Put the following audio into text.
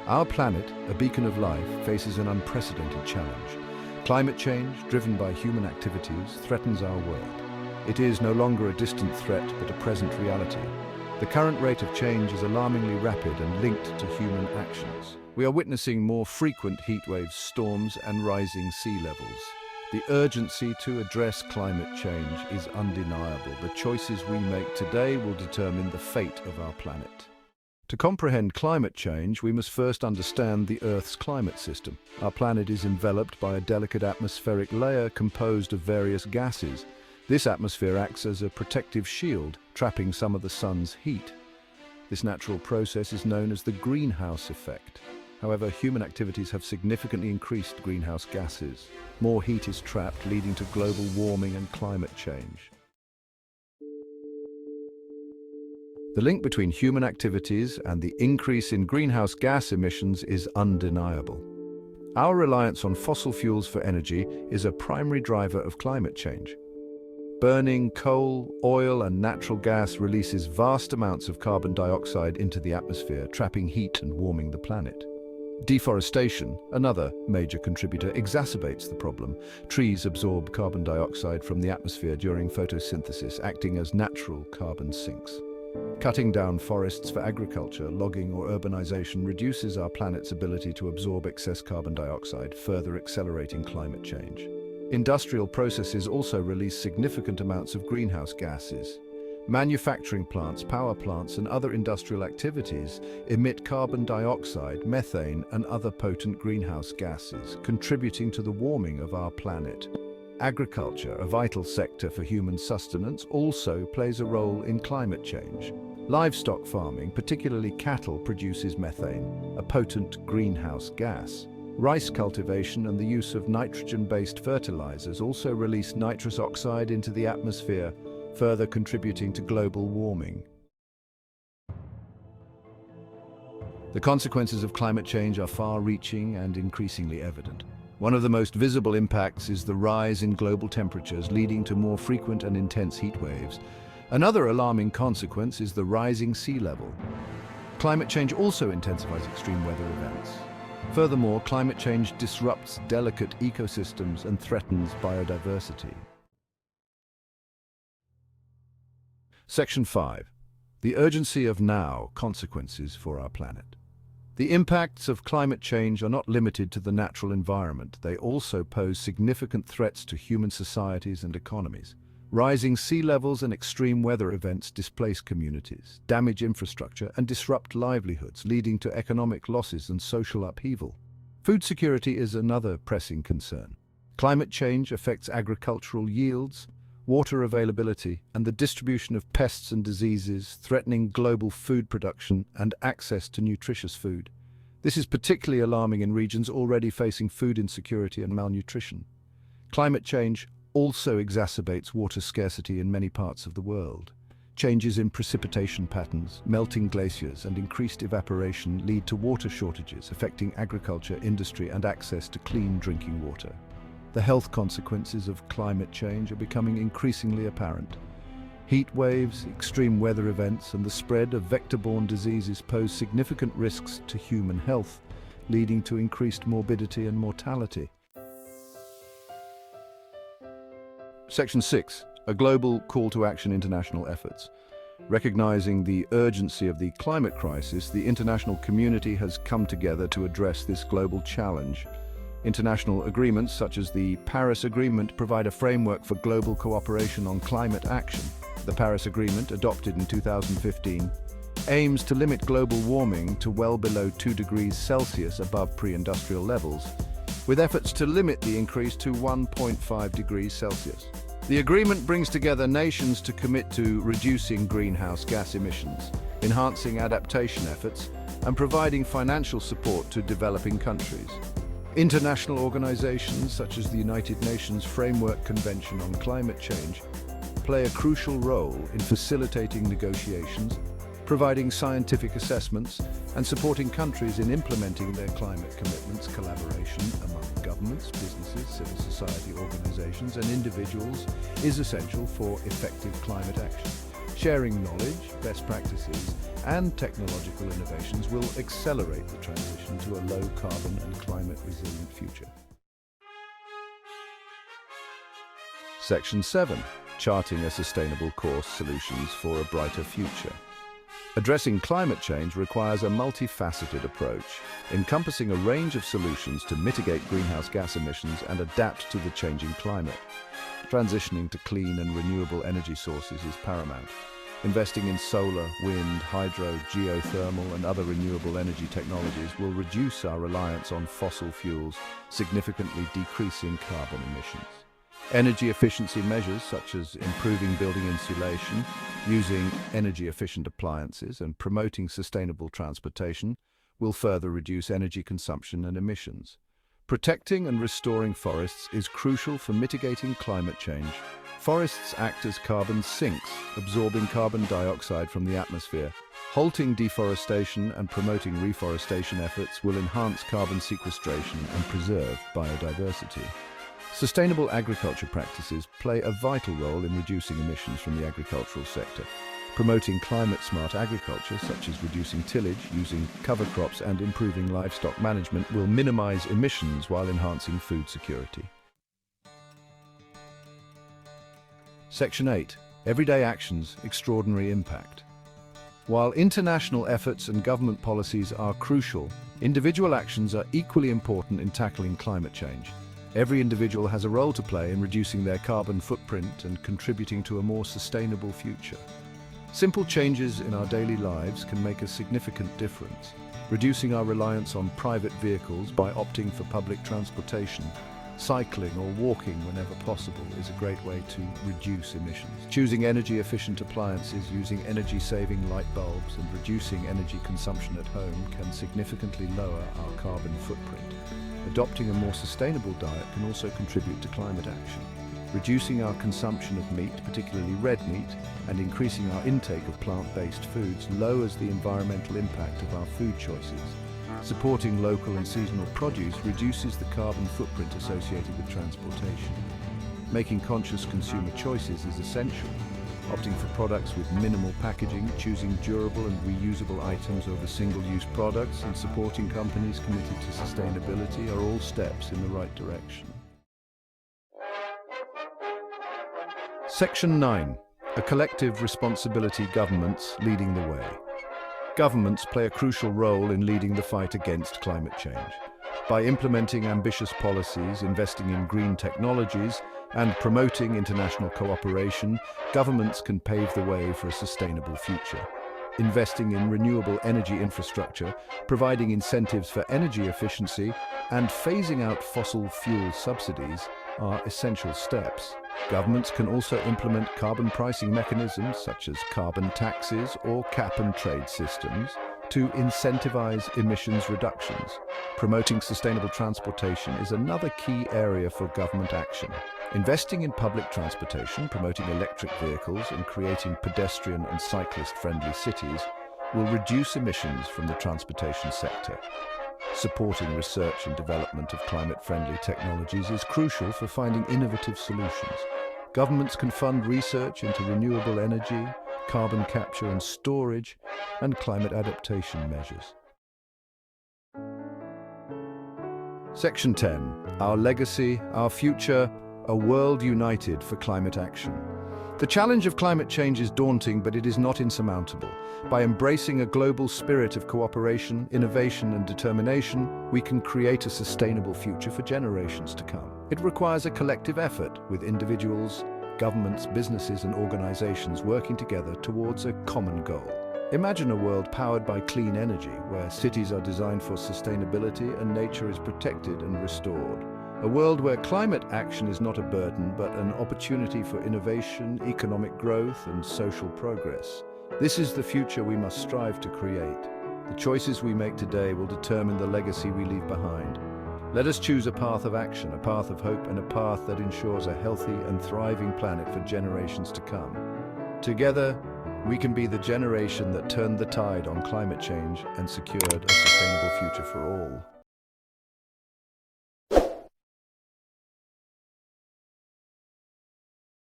Our planet, a beacon of life, faces an unprecedented challenge. Climate change, driven by human activities, threatens our world. It is no longer a distant threat, but a present reality. The current rate of change is alarmingly rapid and linked to human actions. We are witnessing more frequent heatwaves, storms, and rising sea levels. The urgency to address climate change is undeniable. The choices we make today will determine the fate of our planet. To comprehend climate change, we must first understand the Earth's climate system. Our planet is enveloped by a delicate atmospheric layer composed of various gases. This atmosphere acts as a protective shield, trapping some of the sun's heat. This natural process is known as the greenhouse effect. However, human activities have significantly increased greenhouse gases. More heat is trapped, leading to global warming and climate change. The link between human activities and the increase in greenhouse gas emissions is undeniable. Our reliance on fossil fuels for energy is a primary driver of climate change. Burning coal, oil, and natural gas releases vast amounts of carbon dioxide into the atmosphere, trapping heat and warming the planet. Deforestation, another major contributor, exacerbates the problem. Trees absorb carbon dioxide from the atmosphere during photosynthesis, acting as natural carbon sinks. Cutting down forests for agriculture, logging, or urbanization reduces our planet's ability to absorb excess carbon dioxide, further accelerating climate change. Industrial processes also release significant amounts of greenhouse gases. Manufacturing plants, power plants, and other industrial activities emit carbon dioxide, methane, and other potent greenhouse gases, contributing to the warming of our planet. Agriculture, a vital sector for human sustenance, also plays a role in climate change. Livestock farming, particularly cattle, produces methane, a potent greenhouse gas. Rice cultivation and the use of nitrogen-based fertilizers also release nitrous oxide into the atmosphere, further contributing to global warming. The consequences of climate change are far-reaching and increasingly evident. One of the most visible impacts is the rise in global temperatures, leading to more frequent and intense heat waves. Another alarming consequence is the rising sea level. Climate change also intensifies extreme weather events. Furthermore, climate change disrupts delicate ecosystems and threatens biodiversity. Section 5. The urgency of now, consequences for our planet. The impacts of climate change are not limited to the natural environment. They also pose significant threats to human societies and economies. Rising sea levels and extreme weather events displace communities, damage infrastructure, and disrupt livelihoods, leading to economic losses and social upheaval. Food security is another pressing concern. Climate change affects agricultural yields, water availability, and the distribution of pests and diseases, threatening global food production and access to nutritious food. This is particularly alarming in regions already facing food insecurity and malnutrition. Climate change also exacerbates water scarcity in many parts of the world. Changes in precipitation patterns, melting glaciers, and increased evaporation lead to water shortages, affecting agriculture, industry, and access to clean drinking water. The health consequences of climate change are becoming increasingly apparent. Heat waves, extreme weather events, and the spread of vector-borne diseases pose significant risks to human health, leading to increased morbidity and mortality. Section 6. A global call to action: international efforts. Recognizing the urgency of the climate crisis, the international community has come together to address this global challenge. International agreements such as the Paris Agreement provide a framework for global cooperation on climate action. The Paris Agreement, adopted in 2015, aims to limit global warming to well below 2 degrees Celsius above pre-industrial levels, with efforts to limit the increase to 1.5 degrees Celsius. The agreement brings together nations to commit to reducing greenhouse gas emissions, enhancing adaptation efforts, and providing financial support to developing countries. International organizations such as the United Nations Framework Convention on Climate Change play a crucial role in facilitating negotiations, providing scientific assessments, and supporting countries in implementing their climate commitments. Collaboration among governments, businesses, civil society organizations, and individuals is essential for effective climate action. Sharing knowledge, best practices, and technological innovations will accelerate the transition to a low-carbon and climate-resilient future. Section 7. Charting a sustainable course: solutions for a brighter future. Addressing climate change requires a multifaceted approach, encompassing a range of solutions to mitigate greenhouse gas emissions and adapt to the changing climate. Transitioning to clean and renewable energy sources is paramount. Investing in solar, wind, hydro, geothermal, and other renewable energy technologies will reduce our reliance on fossil fuels, significantly decreasing carbon emissions. Energy efficiency measures such as improving building insulation, using energy-efficient appliances, and promoting sustainable transportation will further reduce energy consumption and emissions. Protecting and restoring forests is crucial for mitigating climate change. Forests act as carbon sinks, absorbing carbon dioxide from the atmosphere. Halting deforestation and promoting reforestation efforts will enhance carbon sequestration and preserve biodiversity. Sustainable agriculture practices play a vital role in reducing emissions from the agricultural sector. Promoting climate-smart agriculture, such as reducing tillage, using cover crops, and improving livestock management, will minimize emissions while enhancing food security. Section 8. Everyday actions: extraordinary impact. While international efforts and government policies are crucial, individual actions are equally important in tackling climate change. Every individual has a role to play in reducing their carbon footprint and contributing to a more sustainable future. Simple changes in our daily lives can make a significant difference. Reducing our reliance on private vehicles by opting for public transportation, cycling or walking whenever possible is a great way to reduce emissions. Choosing energy-efficient appliances, using energy-saving light bulbs, and reducing energy consumption at home can significantly lower our carbon footprint. Adopting a more sustainable diet can also contribute to climate action. Reducing our consumption of meat, particularly red meat, and increasing our intake of plant-based foods lowers the environmental impact of our food choices. Supporting local and seasonal produce reduces the carbon footprint associated with transportation. Making conscious consumer choices is essential. Opting for products with minimal packaging, choosing durable and reusable items over single-use products, and supporting companies committed to sustainability are all steps in the right direction. Section 9. A collective responsibility: governments leading the way. Governments play a crucial role in leading the fight against climate change. By implementing ambitious policies, investing in green technologies, and promoting international cooperation, governments can pave the way for a sustainable future. Investing in renewable energy infrastructure, providing incentives for energy efficiency, and phasing out fossil fuel subsidies are essential steps. Governments can also implement carbon pricing mechanisms such as carbon taxes or cap-and-trade systems to incentivize emissions reductions. Promoting sustainable transportation is another key area for government action. Investing in public transportation, promoting electric vehicles, and creating pedestrian and cyclist-friendly cities will reduce emissions from the transportation sector. Supporting research and development of climate-friendly technologies is crucial for finding innovative solutions. Governments can fund research into renewable energy, carbon capture and storage, and climate adaptation measures. Section 10. Our legacy, our future, a world united for climate action. The challenge of climate change is daunting, but it is not insurmountable. By embracing a global spirit of cooperation, innovation, and determination, we can create a sustainable future for generations to come. It requires a collective effort, with individuals, governments, businesses, and organizations working together towards a common goal. Imagine a world powered by clean energy, where cities are designed for sustainability and nature is protected and restored. A world where climate action is not a burden, but an opportunity for innovation, economic growth, and social progress. This is the future we must strive to create. The choices we make today will determine the legacy we leave behind. Let us choose a path of action, a path of hope, and a path that ensures a healthy and thriving planet for generations to come. Together, we can be the generation that turned the tide on climate change and secured a sustainable future for all.